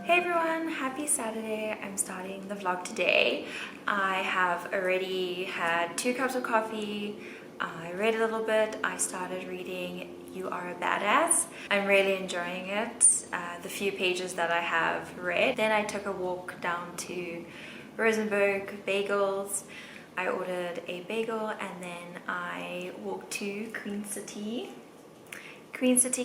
Hey everyone, happy Saturday. I'm starting the vlog today. I have already had 2 cups of coffee. I read a little bit. I started reading You Are a Badass. I'm really enjoying it, the few pages that I have read. Then I took a walk down to Rosenberg Bagels. I ordered a bagel and then I walked to Queen City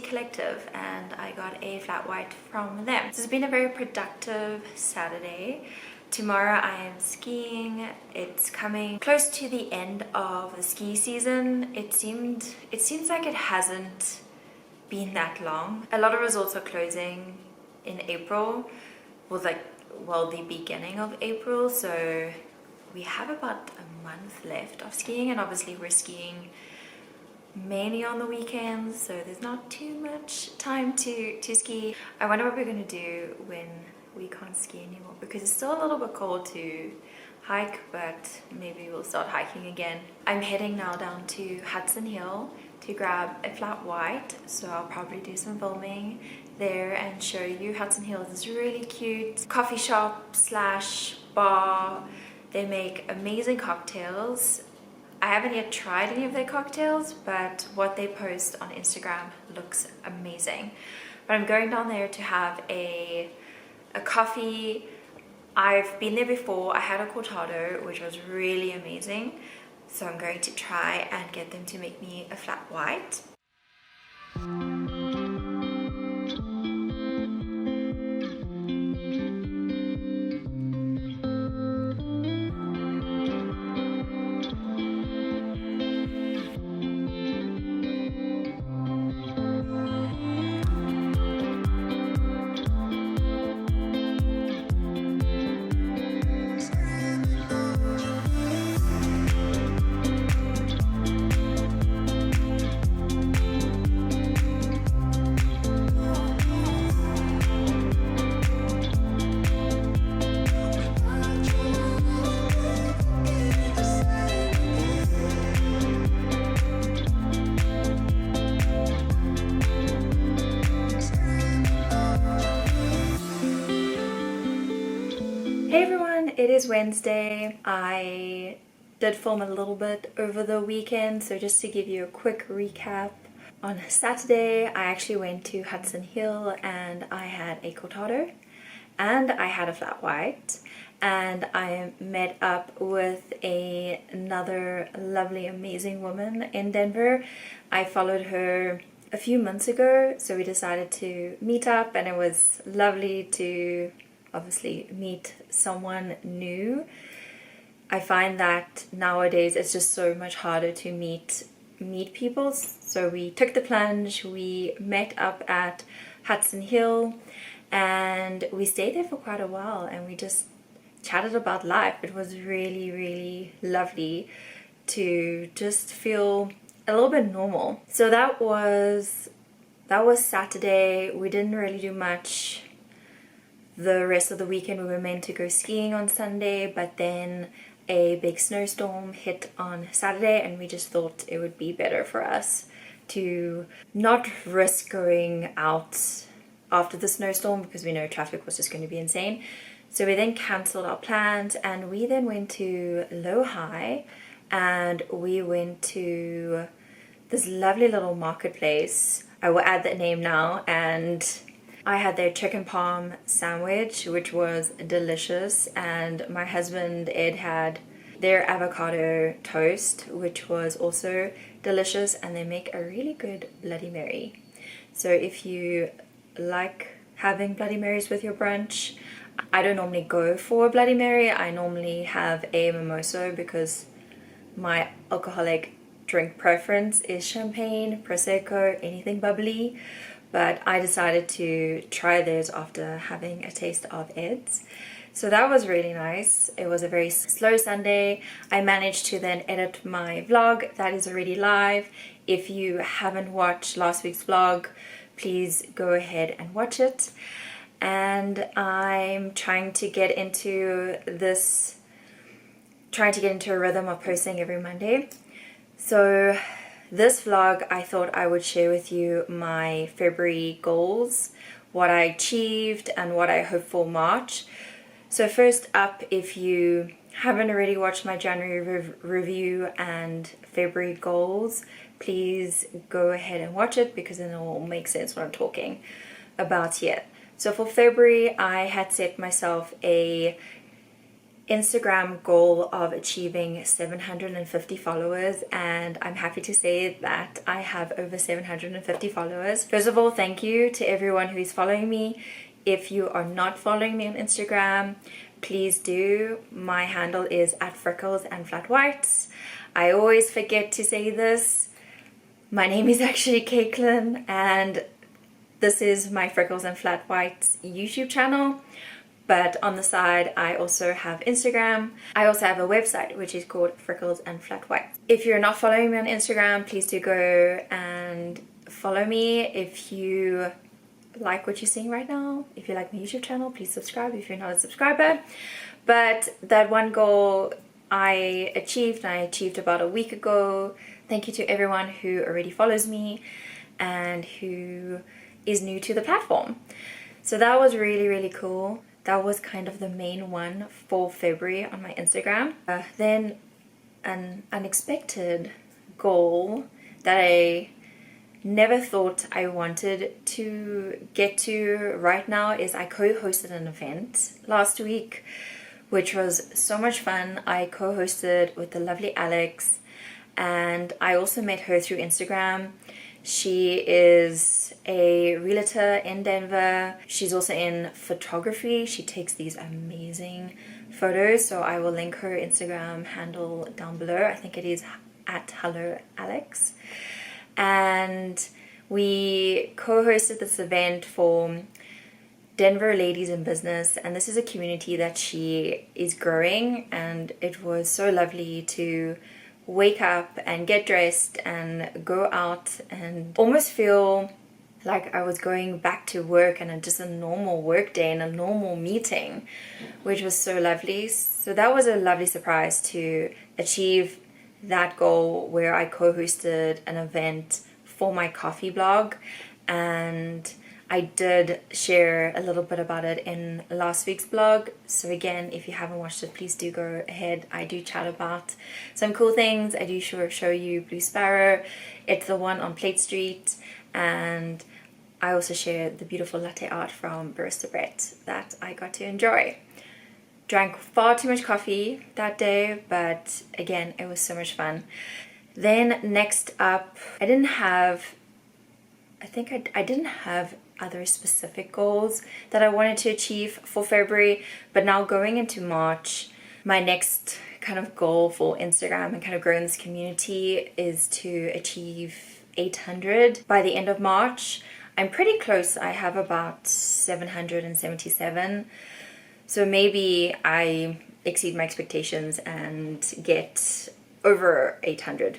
Collective and I got a flat white from them. This has been a very productive Saturday. Tomorrow I am skiing. It's coming close to the end of the ski season. It seems like it hasn't been that long. A lot of resorts are closing in April, the beginning of April, so we have about a month left of skiing, and obviously we're skiing mainly on the weekends, so there's not too much time to ski. I wonder what we're going to do when we can't ski anymore, because it's still a little bit cold to hike, but maybe we'll start hiking again. I'm heading now down to Hudson Hill to grab a flat white, so I'll probably do some filming there and show you. Hudson Hill is this really cute coffee shop slash bar. They make amazing cocktails. I haven't yet tried any of their cocktails, but what they post on Instagram looks amazing. But I'm going down there to have a coffee. I've been there before. I had a cortado, which was really amazing. So I'm going to try and get them to make me a flat white. Hey everyone, it is Wednesday. I did film a little bit over the weekend, so just to give you a quick recap. On Saturday, I actually went to Hudson Hill and I had a cortado and I had a flat white, and I met up with another lovely, amazing woman in Denver. I followed her a few months ago, so we decided to meet up, and it was lovely to obviously meet someone new. I find that nowadays it's just so much harder to meet people, so we took the plunge. We met up at Hudson Hill and we stayed there for quite a while, and we just chatted about life. It was really, really lovely to just feel a little bit normal. So that was Saturday. We didn't really do much. The rest of the weekend we were meant to go skiing on Sunday, but then a big snowstorm hit on Saturday, and we just thought it would be better for us to not risk going out after the snowstorm, because we know traffic was just going to be insane. So we then cancelled our plans, and we then went to Low-High, and we went to this lovely little marketplace. I will add that name now, and I had their chicken palm sandwich, which was delicious, and my husband Ed had their avocado toast, which was also delicious, and they make a really good Bloody Mary. So if you like having Bloody Marys with your brunch, I don't normally go for a Bloody Mary. I normally have a mimosa, because my alcoholic drink preference is champagne, prosecco, anything bubbly. But I decided to try theirs after having a taste of Ed's. So that was really nice. It was a very slow Sunday. I managed to then edit my vlog. That is already live. If you haven't watched last week's vlog, please go ahead and watch it. And I'm trying to get into a rhythm of posting every Monday. So this vlog, I thought I would share with you my February goals, what I achieved and what I hope for March. So first up, if you haven't already watched my January review and February goals, please go ahead and watch it, because then it will make sense what I'm talking about here. So for February, I had set myself a Instagram goal of achieving 750 followers, and I'm happy to say that I have over 750 followers. First of all, thank you to everyone who is following me. If you are not following me on Instagram, please do. My handle is @freckles_and_flat_whites. I always forget to say this. My name is actually Caitlin, and this is my Freckles and Flat Whites YouTube channel. But on the side, I also have Instagram. I also have a website, which is called Freckles and Flat Whites. If you're not following me on Instagram, please do go and follow me. If you like what you're seeing right now, if you like my YouTube channel, please subscribe if you're not a subscriber. But that one goal I achieved about a week ago. Thank you to everyone who already follows me and who is new to the platform. So that was really, really cool. That was kind of the main one for February on my Instagram. Then an unexpected goal that I never thought I wanted to get to right now is I co-hosted an event last week, which was so much fun. I co-hosted with the lovely Alex, and I also met her through Instagram. She is a realtor in Denver. She's also in photography. She takes these amazing photos, so I will link her Instagram handle down below. I think it is @HelloAlex. And we co-hosted this event for Denver Ladies in Business, and this is a community that she is growing, and it was so lovely to wake up and get dressed and go out and almost feel like I was going back to work and just a normal work day and a normal meeting, which was so lovely. So that was a lovely surprise to achieve that goal, where I co-hosted an event for my coffee blog, and I did share a little bit about it in last week's blog. So again, if you haven't watched it, please do go ahead. I do chat about some cool things. I do show you Blue Sparrow. It's the one on Plate Street, and I also share the beautiful latte art from Barista Warrior that I got to enjoy. Drank far too much coffee that day, but again, it was so much fun. Then next up, I didn't have other specific goals that I wanted to achieve for February, but now going into March, my next kind of goal for Instagram and kind of growing this community is to achieve 800 by the end of March. I'm pretty close. I have about 777. So maybe I exceed my expectations and get over 800,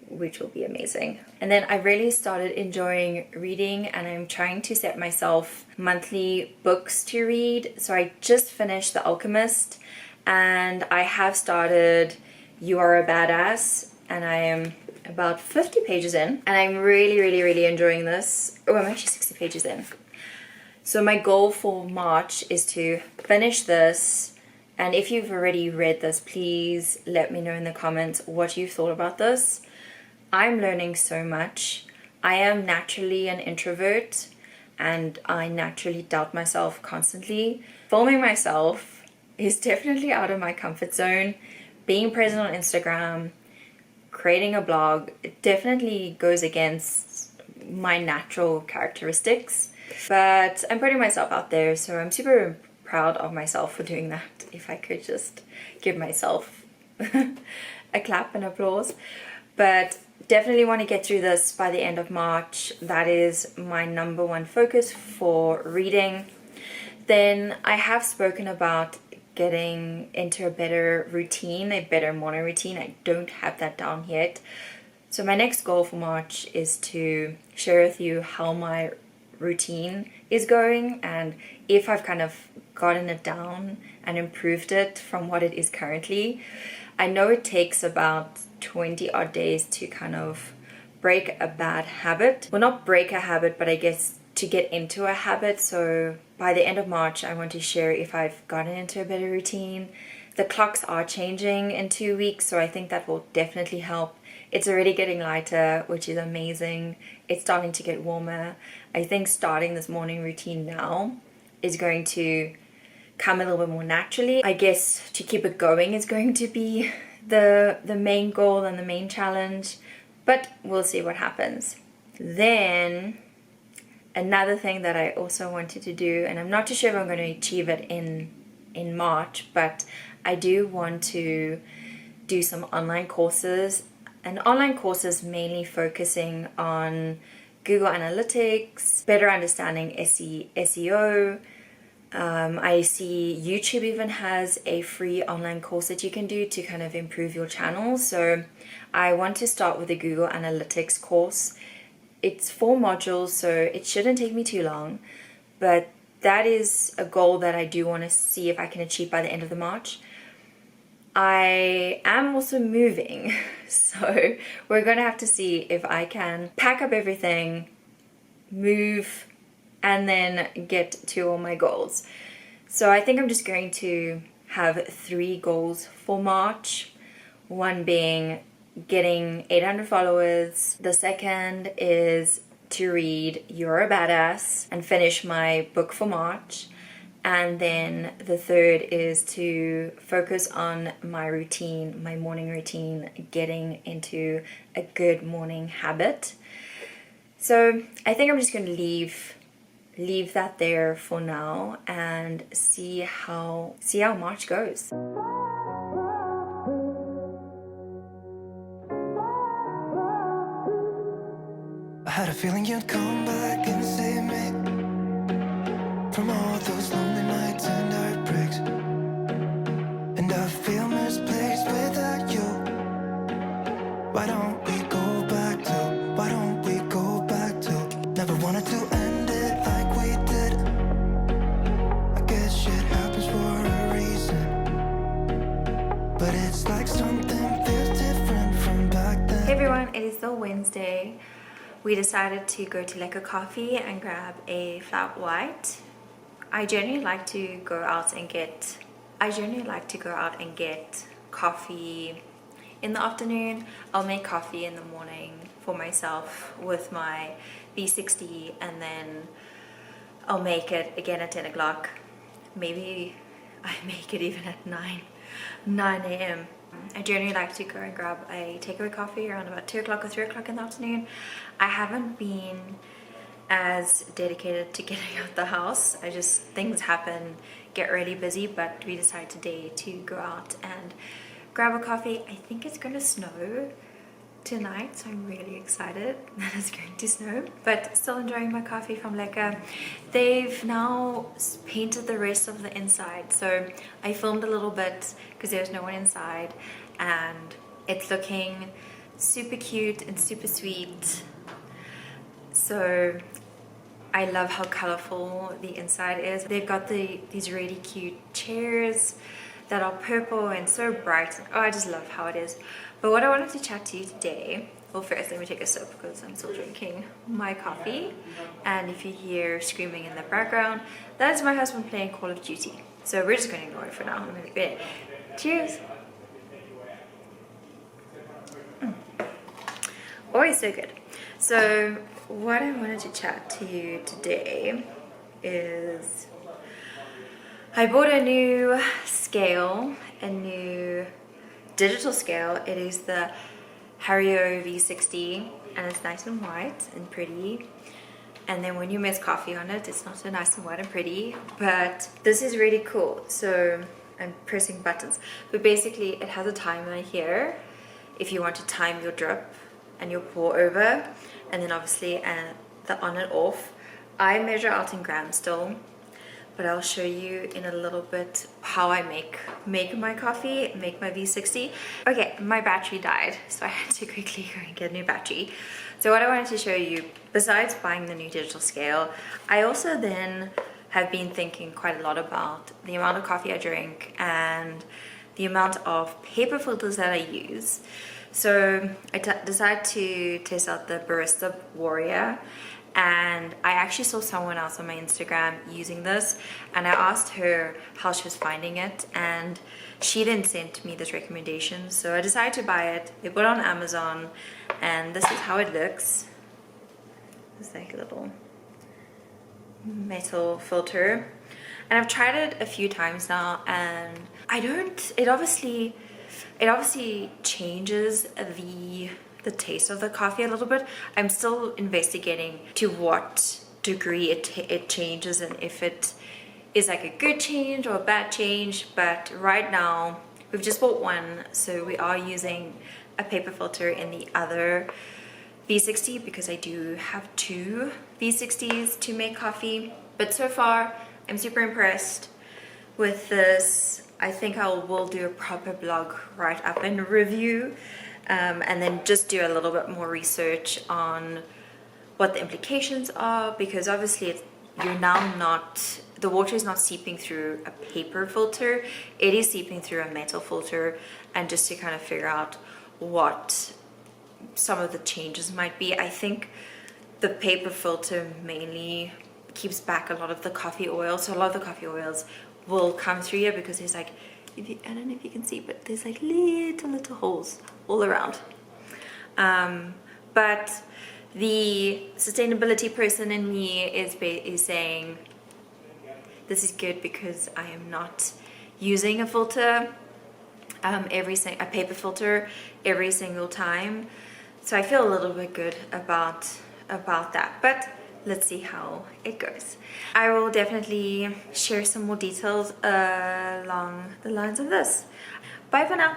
which will be amazing. And then I really started enjoying reading, and I'm trying to set myself monthly books to read. So I just finished The Alchemist, and I have started You Are a Badass, and I am about 50 pages in, and I'm really, really, really enjoying this. Oh, I'm actually 60 pages in. So my goal for March is to finish this. And if you've already read this, please let me know in the comments what you thought about this. I'm learning so much. I am naturally an introvert, and I naturally doubt myself constantly. Filming myself is definitely out of my comfort zone. Being present on Instagram, creating a blog, it definitely goes against my natural characteristics. But I'm putting myself out there, so I'm super proud of myself for doing that. If I could just give myself a clap and applause. But definitely want to get through this by the end of March. That is my number one focus for reading. Then I have spoken about getting into a better routine, a better morning routine. I don't have that down yet. So my next goal for March is to share with you how my routine is going, and if I've kind of gotten it down and improved it from what it is currently. I know it takes about 20 odd days to kind of break a bad habit. Well, not break a habit, but I guess to get into a habit. So by the end of March, I want to share if I've gotten into a better routine. The clocks are changing in 2 weeks, so I think that will definitely help. It's already getting lighter, which is amazing. It's starting to get warmer. I think starting this morning routine now is going to come a little bit more naturally. I guess to keep it going is going to be the main goal and the main challenge, but we'll see what happens. Then another thing that I also wanted to do, and I'm not too sure if I'm going to achieve it in March, but I do want to do some online courses, and online courses mainly focusing on Google Analytics, better understanding SEO. I see YouTube even has a free online course that you can do to kind of improve your channel. So I want to start with the Google Analytics course. It's 4 modules, so it shouldn't take me too long, but that is a goal that I do want to see if I can achieve by the end of the March. I am also moving, so we're going to have to see if I can pack up everything, move, and then get to all my goals. So I think I'm just going to have 3 goals for March. One being getting 800 followers. The second is to read You're a Badass and finish my book for March. And then the third is to focus on my routine, my morning routine, getting into a good morning habit. So I think I'm just going to leave that there for now and see how March goes. I had a feeling you'd come back and save me from all those lonely nights and heartbreaks. And I feel misplaced without you. Why don't we go back to never wanted to end it like we did. I guess shit happens for a reason, but it's like something feels different from back then. Hey everyone, it is still Wednesday. We decided to go to Lekker Coffee and grab a flat white. I generally like to go out and get coffee in the afternoon. I'll make coffee in the morning for myself with my V60, and then I'll make it again at 10 o'clock. Maybe I make it even at 9 a.m. I generally like to go and grab a takeaway coffee around about 2 o'clock or 3 o'clock in the afternoon. I haven't been as dedicated to getting out the house. Things happen, get really busy, but we decided today to go out and grab a coffee. I think it's going to snow tonight, so I'm really excited that it's going to snow, but still enjoying my coffee from Lekker. They've now painted the rest of the inside, so I filmed a little bit because there's no one inside, and it's looking super cute and super sweet. So I love how colorful the inside is. They've got these really cute chairs that are purple and so bright. Oh, I just love how it is. But what I wanted to chat to you today, well, first let me take a sip because I'm still drinking my coffee, and if you hear screaming in the background, that is my husband playing Call of Duty. So we're just going to ignore it for now. I'm going to get it. Cheers. Always so good. So what I wanted to chat to you today is I bought a new scale, a new digital scale. It is the Hario V60, and it's nice and white and pretty. And then when you mix coffee on it, it's not so nice and white and pretty, but this is really cool. So I'm pressing buttons, but basically it has a timer here if you want to time your drip and your pour over, and then obviously the on and off. I measure out in grams still, but I'll show you in a little bit how I make my coffee, make my V60. Okay, my battery died, so I had to quickly go and get a new battery. So what I wanted to show you, besides buying the new digital scale, I also then have been thinking quite a lot about the amount of coffee I drink and the amount of paper filters that I use. So I decided to test out the Barista Warrior, and I actually saw someone else on my Instagram using this, and I asked her how she was finding it, and she then sent me this recommendation, so I decided to buy it. They put it on Amazon, and this is how it looks. It's like a little metal filter, and I've tried it a few times now, and it obviously changes the taste of the coffee a little bit. I'm still investigating to what degree it changes, and if it is like a good change or a bad change. But right now we've just bought one, so we are using a paper filter in the other V60 because I do have two V60s to make coffee. But so far I'm super impressed with this. I think I will do a proper blog write up and review, and then just do a little bit more research on what the implications are, because obviously the water is not seeping through a paper filter, it is seeping through a metal filter, and just to kind of figure out what some of the changes might be. I think the paper filter mainly keeps back a lot of the coffee oil, so a lot of the coffee oils will come through here because there's like, I don't know if you can see, but there's like little holes all around. But the sustainability person in me is saying this is good because I am not using a filter, a paper filter every single time. So I feel a little bit good about that. But let's see how it goes. I will definitely share some more details along the lines of this. Bye for now.